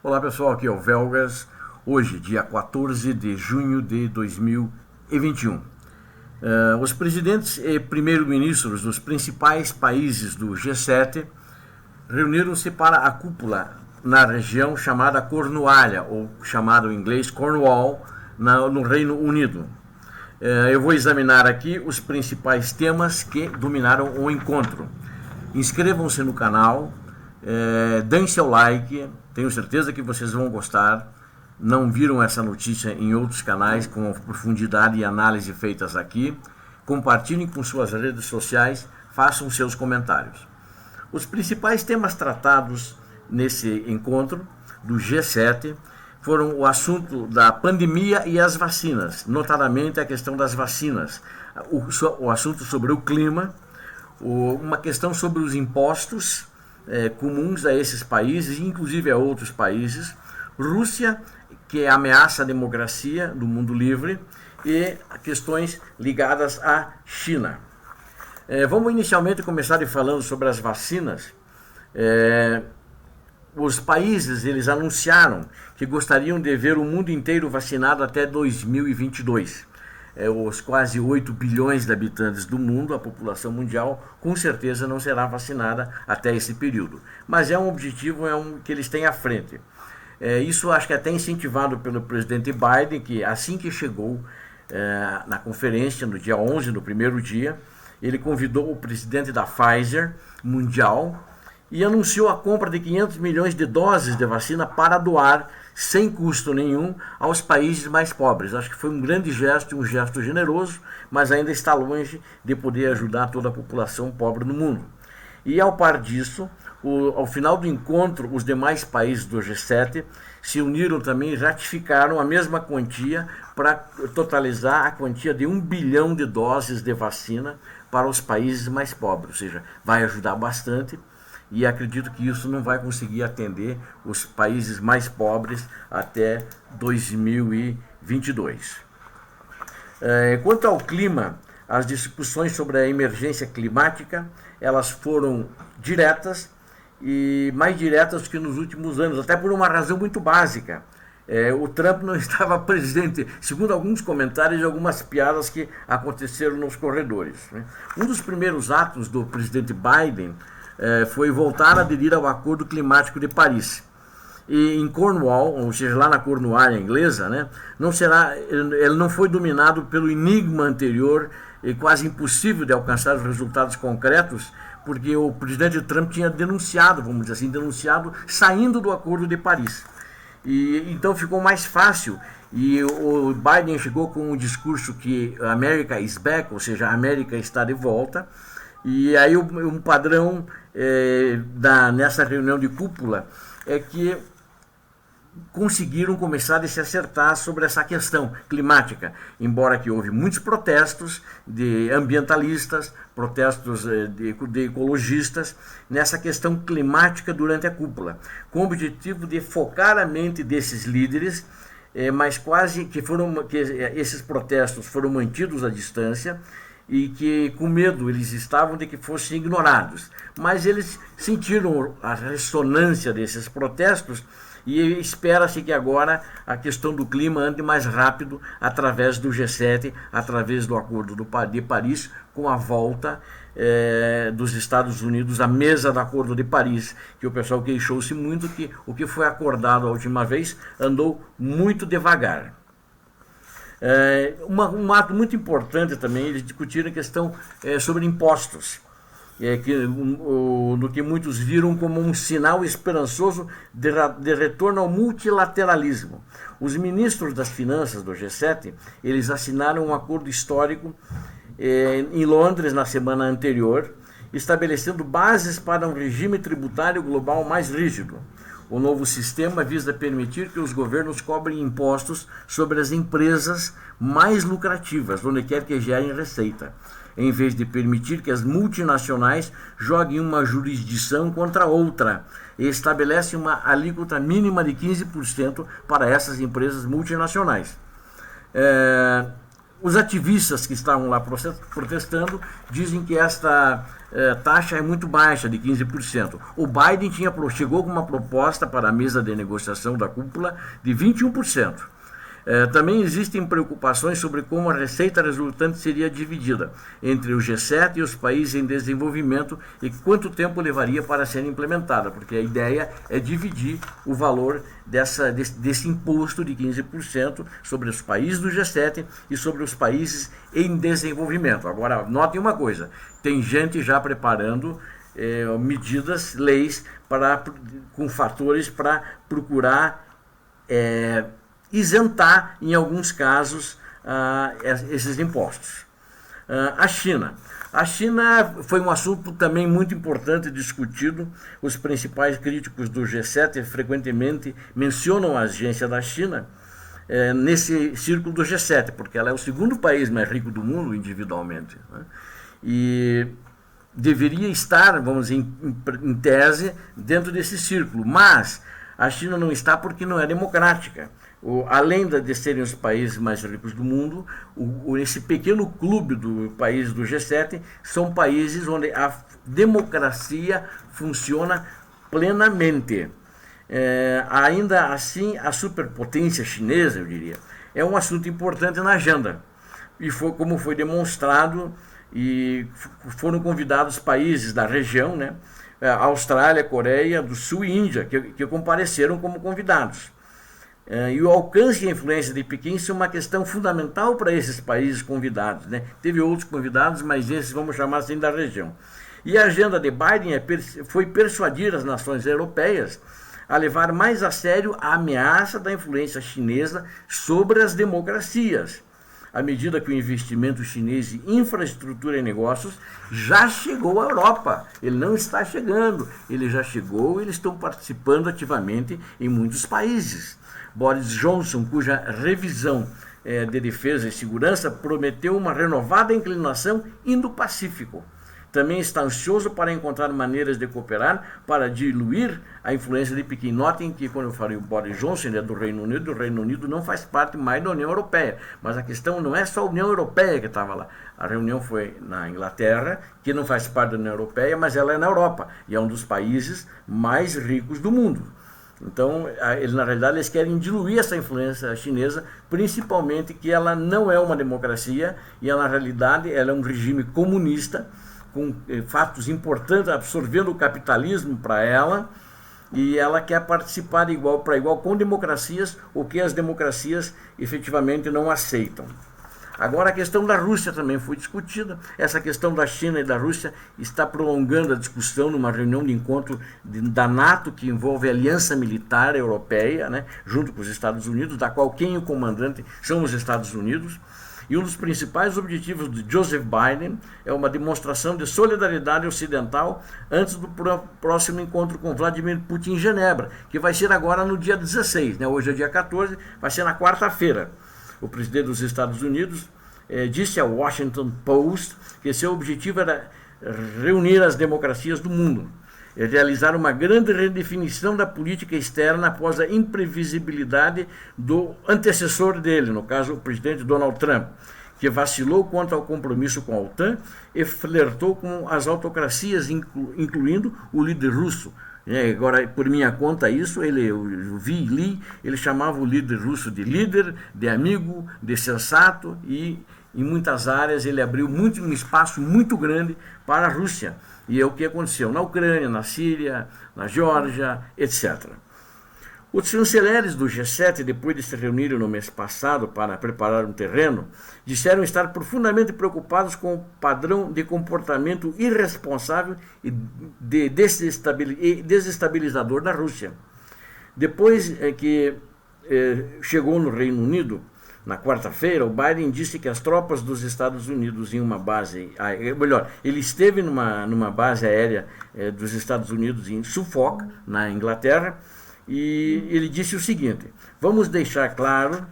Olá pessoal, aqui é o Velgas, hoje dia 14 de junho de 2021. Os presidentes e primeiro-ministros dos principais países do G7 reuniram-se para a cúpula na região chamada Cornualha, ou chamado em inglês Cornwall, no Reino Unido. Eu vou examinar aqui os principais temas que dominaram o encontro. Inscrevam-se no canal, deem seu like, tenho certeza que vocês vão gostar. Não viram essa notícia em outros canais com profundidade e análise feitas aqui. Compartilhem com suas redes sociais, façam seus comentários. Os principais temas tratados nesse encontro do G7 foram o assunto da pandemia e as vacinas, notadamente a questão das vacinas, o assunto sobre o clima, uma questão sobre os impostos comuns a esses países, inclusive a outros países, Rússia, que ameaça a democracia do mundo livre, e questões ligadas à China. Vamos inicialmente começar falando sobre as vacinas. Os países eles anunciaram que gostariam de ver o mundo inteiro vacinado até 2022. Os quase 8 bilhões de habitantes do mundo, a população mundial, com certeza não será vacinada até esse período. Mas é um objetivo que eles têm à frente. Isso acho que é até incentivado pelo presidente Biden, que assim que chegou na conferência, no dia 11, no primeiro dia, ele convidou o presidente da Pfizer mundial e anunciou a compra de 500 milhões de doses de vacina para doar sem custo nenhum aos países mais pobres. Acho que foi um grande gesto, um gesto generoso, mas ainda está longe de poder ajudar toda a população pobre no mundo. E ao par disso, ao final do encontro, os demais países do G7 se uniram também e ratificaram a mesma quantia para totalizar a quantia de 1 bilhão de doses de vacina para os países mais pobres. Ou seja, vai ajudar bastante. E acredito que isso não vai conseguir atender os países mais pobres até 2022. Quanto ao clima, as discussões sobre a emergência climática, elas foram diretas e mais diretas que nos últimos anos, até por uma razão muito básica. O Trump não estava presente, segundo alguns comentários e algumas piadas que aconteceram nos corredores. Um dos primeiros atos do presidente Biden foi voltar a aderir ao Acordo Climático de Paris. E em Cornwall, ou seja, lá na Cornualha inglesa, ele não foi dominado pelo enigma anterior e quase impossível de alcançar os resultados concretos, porque o presidente Trump tinha denunciado, vamos dizer assim, saindo do Acordo de Paris. E então ficou mais fácil, e o Biden chegou com um discurso que America is back, ou seja, a América está de volta. E aí um padrão nessa reunião de cúpula é que conseguiram começar a se acertar sobre essa questão climática, embora que houve muitos protestos de ambientalistas, protestos de ecologistas nessa questão climática durante a cúpula, com o objetivo de focar a mente desses líderes, mas quase que esses protestos foram mantidos à distância, e que com medo eles estavam de que fossem ignorados. Mas eles sentiram a ressonância desses protestos e espera-se que agora a questão do clima ande mais rápido através do G7, através do Acordo de Paris, com a volta dos Estados Unidos à mesa do Acordo de Paris, que o pessoal queixou-se muito que o que foi acordado a última vez andou muito devagar. Um ato muito importante também, eles discutiram a questão sobre impostos, no que muitos viram como um sinal esperançoso de retorno ao multilateralismo. Os ministros das finanças do G7, eles assinaram um acordo histórico em Londres na semana anterior, estabelecendo bases para um regime tributário global mais rígido. O novo sistema visa permitir que os governos cobrem impostos sobre as empresas mais lucrativas, onde quer que gerem receita, em vez de permitir que as multinacionais joguem uma jurisdição contra outra, e estabelece uma alíquota mínima de 15% para essas empresas multinacionais. Os ativistas que estavam lá protestando dizem que esta taxa é muito baixa, de 15%. O Biden chegou com uma proposta para a mesa de negociação da cúpula de 21%. Também existem preocupações sobre como a receita resultante seria dividida entre o G7 e os países em desenvolvimento e quanto tempo levaria para ser implementada, porque a ideia é dividir o valor desse imposto de 15% sobre os países do G7 e sobre os países em desenvolvimento. Agora, notem uma coisa, tem gente já preparando medidas, leis, com fatores para procurar isentar, em alguns casos, esses impostos. A China. A China foi um assunto também muito importante discutido. Os principais críticos do G7 frequentemente mencionam a agência da China nesse círculo do G7, porque ela é o segundo país mais rico do mundo individualmente, né? E deveria estar, vamos dizer, em tese, dentro desse círculo, mas a China não está porque não é democrática. Além de serem os países mais ricos do mundo, esse pequeno clube do país do G7 são países onde a democracia funciona plenamente. Ainda assim, a superpotência chinesa, eu diria, é um assunto importante na agenda. E como foi demonstrado, e foram convidados países da região, né, Austrália, Coreia do Sul e Índia, que compareceram como convidados. E o alcance e a influência de Pequim são uma questão fundamental para esses países convidados, né? Teve outros convidados, mas esses vamos chamar assim da região. E a agenda de Biden foi persuadir as nações europeias a levar mais a sério a ameaça da influência chinesa sobre as democracias, à medida que o investimento chinês em infraestrutura e negócios já chegou à Europa. Ele não está chegando, ele já chegou e eles estão participando ativamente em muitos países. Boris Johnson, cuja revisão de defesa e segurança prometeu uma renovada inclinação Indo-Pacífico. Também está ansioso para encontrar maneiras de cooperar para diluir a influência de Pequim. Notem que quando eu falei o Boris Johnson, ele é do Reino Unido não faz parte mais da União Europeia. Mas a questão não é só a União Europeia que estava lá. A reunião foi na Inglaterra, que não faz parte da União Europeia, mas ela é na Europa. E é um dos países mais ricos do mundo. Então, na realidade, eles querem diluir essa influência chinesa, principalmente que ela não é uma democracia e, na realidade, ela é um regime comunista, com fatos importantes, absorvendo o capitalismo para ela, e ela quer participar de igual para igual com democracias, o que as democracias efetivamente não aceitam. Agora a questão da Rússia também foi discutida. Essa questão da China e da Rússia está prolongando a discussão numa reunião de encontro da NATO, que envolve a Aliança Militar Europeia, né, junto com os Estados Unidos, da qual quem é o comandante são os Estados Unidos. E um dos principais objetivos de Joseph Biden é uma demonstração de solidariedade ocidental antes do próximo encontro com Vladimir Putin em Genebra, que vai ser agora no dia 16, né? Hoje é dia 14, vai ser na quarta-feira. O presidente dos Estados Unidos disse ao Washington Post que seu objetivo era reunir as democracias do mundo, realizar uma grande redefinição da política externa após a imprevisibilidade do antecessor dele, no caso o presidente Donald Trump, que vacilou quanto ao compromisso com a OTAN e flertou com as autocracias, incluindo o líder russo. Agora, por minha conta, eu li, ele chamava o líder russo de líder, de amigo, de sensato, e em muitas áreas ele abriu um espaço muito grande para a Rússia. E é o que aconteceu na Ucrânia, na Síria, na Geórgia, etc. Os chanceleres do G7, depois de se reunirem no mês passado para preparar um terreno, disseram estar profundamente preocupados com o padrão de comportamento irresponsável e desestabilizador da Rússia. Depois que chegou no Reino Unido, na quarta-feira, o Biden disse que as tropas dos Estados Unidos em uma base, ele esteve numa base aérea dos Estados Unidos em Suffolk, na Inglaterra, e ele disse o seguinte: vamos deixar claro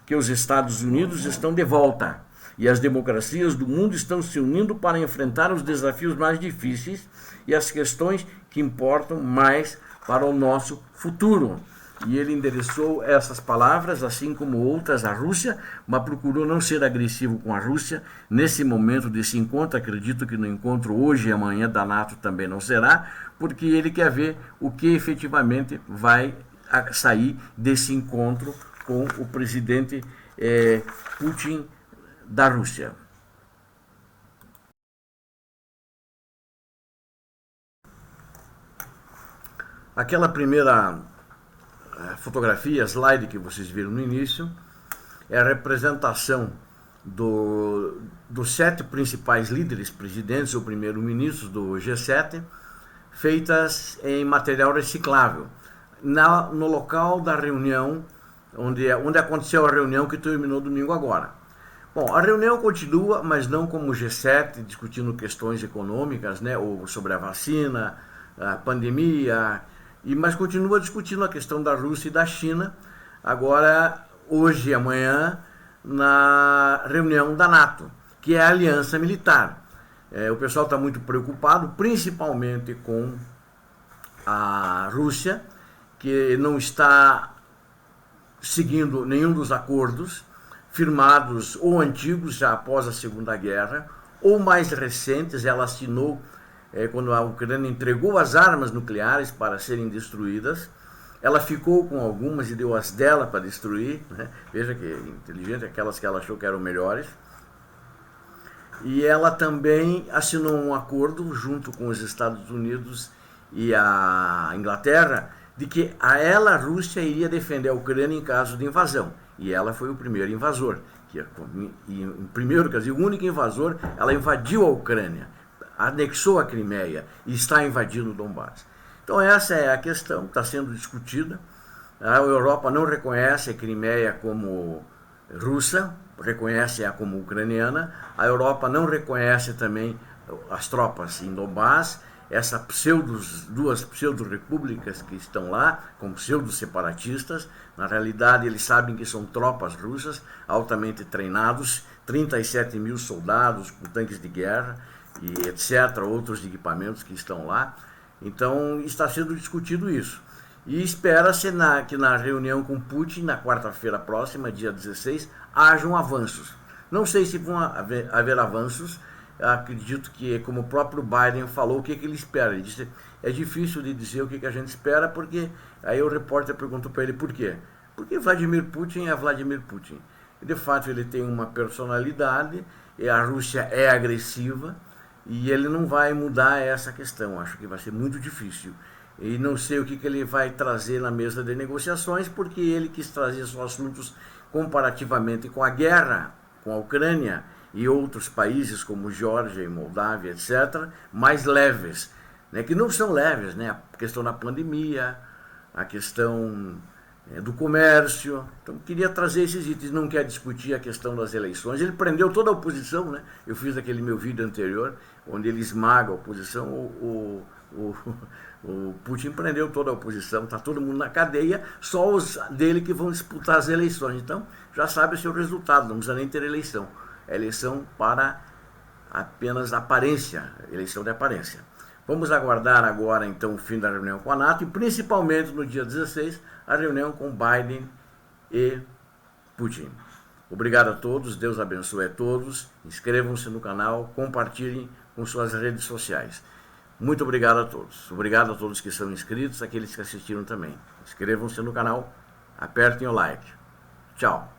que os Estados Unidos estão de volta e as democracias do mundo estão se unindo para enfrentar os desafios mais difíceis e as questões que importam mais para o nosso futuro. e ele endereçou essas palavras, assim como outras, à Rússia, mas procurou não ser agressivo com a Rússia. Nesse momento desse encontro, acredito que no encontro hoje e amanhã da NATO também não será, porque ele quer ver o que efetivamente vai sair desse encontro com o presidente Putin da Rússia. Aquela primeira fotografia, slide que vocês viram no início, é a representação dos 7 principais líderes, presidentes ou primeiro-ministros do G7, feitas em material reciclável, no local da reunião, onde aconteceu a reunião que terminou domingo agora. Bom, a reunião continua, mas não como o G7, discutindo questões econômicas, né, ou sobre a vacina, a pandemia, mas continua discutindo a questão da Rússia e da China, agora, hoje e amanhã, na reunião da NATO, que é a aliança militar. O pessoal está muito preocupado, principalmente com a Rússia, que não está seguindo nenhum dos acordos firmados ou antigos já após a Segunda Guerra, ou mais recentes. Ela assinou quando a Ucrânia entregou as armas nucleares para serem destruídas. Ela ficou com algumas e deu as dela para destruir, né? Veja que inteligente, aquelas que ela achou que eram melhores. E ela também assinou um acordo junto com os Estados Unidos e a Inglaterra de que a Rússia, iria defender a Ucrânia em caso de invasão. E ela foi o primeiro invasor. O único invasor, ela invadiu a Ucrânia, anexou a Crimeia e está invadindo o Donbass. Então essa é a questão que está sendo discutida. A Europa não reconhece a Crimeia como russa, reconhece-a como ucraniana. A Europa não reconhece também as tropas em Donbass, essas duas pseudo-repúblicas que estão lá, como pseudo-separatistas. Na realidade, eles sabem que são tropas russas, altamente treinados, 37 mil soldados com tanques de guerra e etc., outros equipamentos que estão lá. Então, está sendo discutido isso. E espera-se que na reunião com Putin, na quarta-feira próxima, dia 16, hajam avanços. Não sei se vão haver avanços. Acredito que, como o próprio Biden falou, o que ele espera. Ele disse, é difícil de dizer o que a gente espera, porque aí o repórter perguntou para ele por quê. Porque Vladimir Putin é Vladimir Putin. De fato, ele tem uma personalidade, e a Rússia é agressiva, e ele não vai mudar essa questão. Acho que vai ser muito difícil. E não sei o que ele vai trazer na mesa de negociações, porque ele quis trazer só assuntos comparativamente com a guerra, com a Ucrânia e outros países como Geórgia e Moldávia, etc., mais leves, né, que não são leves, né, a questão da pandemia, a questão do comércio. Então, queria trazer esses itens. Não quer discutir a questão das eleições. Ele prendeu toda a oposição, né? Eu fiz aquele meu vídeo anterior, onde ele esmaga a oposição. O Putin prendeu toda a oposição, está todo mundo na cadeia, só os dele que vão disputar as eleições. Então, já sabe o seu resultado, não precisa nem ter eleição. É eleição para apenas aparência, eleição de aparência. Vamos aguardar agora, então, o fim da reunião com a NATO e, principalmente, no dia 16, a reunião com Biden e Putin. Obrigado a todos, Deus abençoe a todos, inscrevam-se no canal, compartilhem com suas redes sociais. Muito obrigado a todos. Obrigado a todos que são inscritos, aqueles que assistiram também. Inscrevam-se no canal, apertem o like. Tchau.